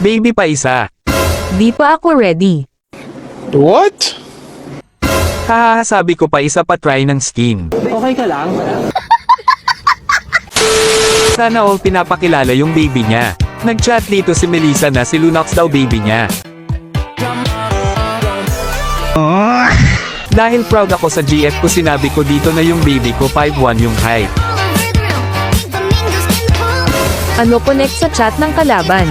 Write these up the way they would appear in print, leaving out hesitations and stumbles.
Baby pa isa. Di pa ako ready. What? Hahaha, sabi ko pa isa pa try ng skin. Okay ka lang? Sana all pinapakilala yung baby niya. Nag-chat dito si Melissa na si Lunox daw baby niya. Dahil proud ako sa GF ko, sinabi ko dito na yung baby ko 5'1 yung height. Ano connect sa chat ng kalaban?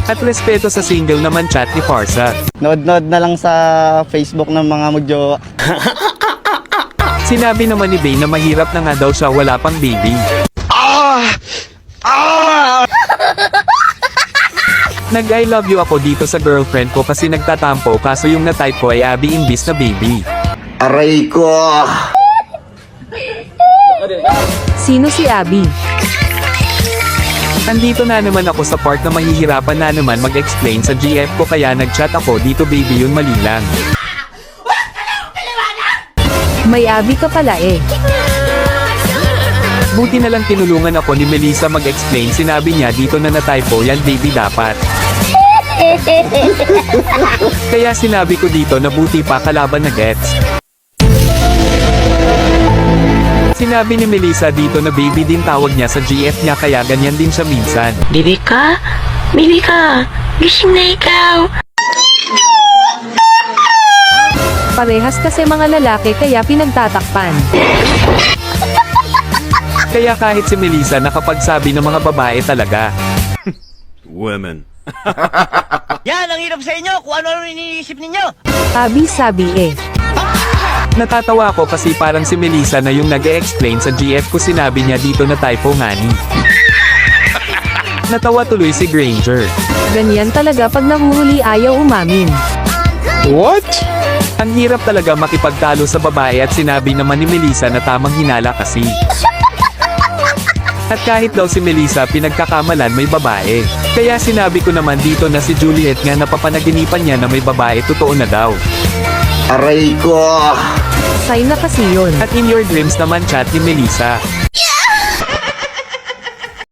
At respeto sa single naman chat ni Farsa. Nod-nod na lang sa Facebook ng mga magjowa. Sinabi naman ni Bay na mahirap na nga daw siya, wala pang baby. Nag-I love you ako dito sa girlfriend ko kasi nagtatampo, kaso yung na-type ko ay Abby imbis na baby. Aray ko! Sino si Abby? Andito na naman ako sa part na mahihirapan na naman mag-explain sa GF ko, kaya nag-chat ako dito, baby yun mali lang. May Abby ka pala eh. Buti na lang tinulungan ako ni Melissa mag-explain, sinabi niya dito na na-typo yan baby dapat. Kaya sinabi ko dito na buti pa kalaban na gets. Sinabi ni Melissa dito na baby din tawag niya sa GF niya, kaya ganyan din siya minsan. Bibi ka? Bibi ka? Gising na ikaw. Parehas kasi mga lalaki kaya pinagtatakpan. Kaya kahit si Melissa nakapagsabi ng mga babae talaga. Women. Yan, ang hirap sa inyo kung ano iniisip ninyo. Abby sabi eh. Natatawa ako kasi parang si Melissa na yung nag-e-explain sa GF ko, sinabi niya dito na typo nga ni. Natawa tuloy si Granger. Ganyan talaga pag nahuhuli ayaw umamin. What? Ang hirap talaga makipagtalo sa babae, at sinabi naman ni Melissa na tamang hinala kasi. At kahit daw si Melissa pinagkakamalan may babae. Kaya sinabi ko naman dito na si Juliet nga napapanaginipan niya na may babae, totoo na daw. Aray ko! Sign na kasi yun. At in your dreams naman chat ni Melissa.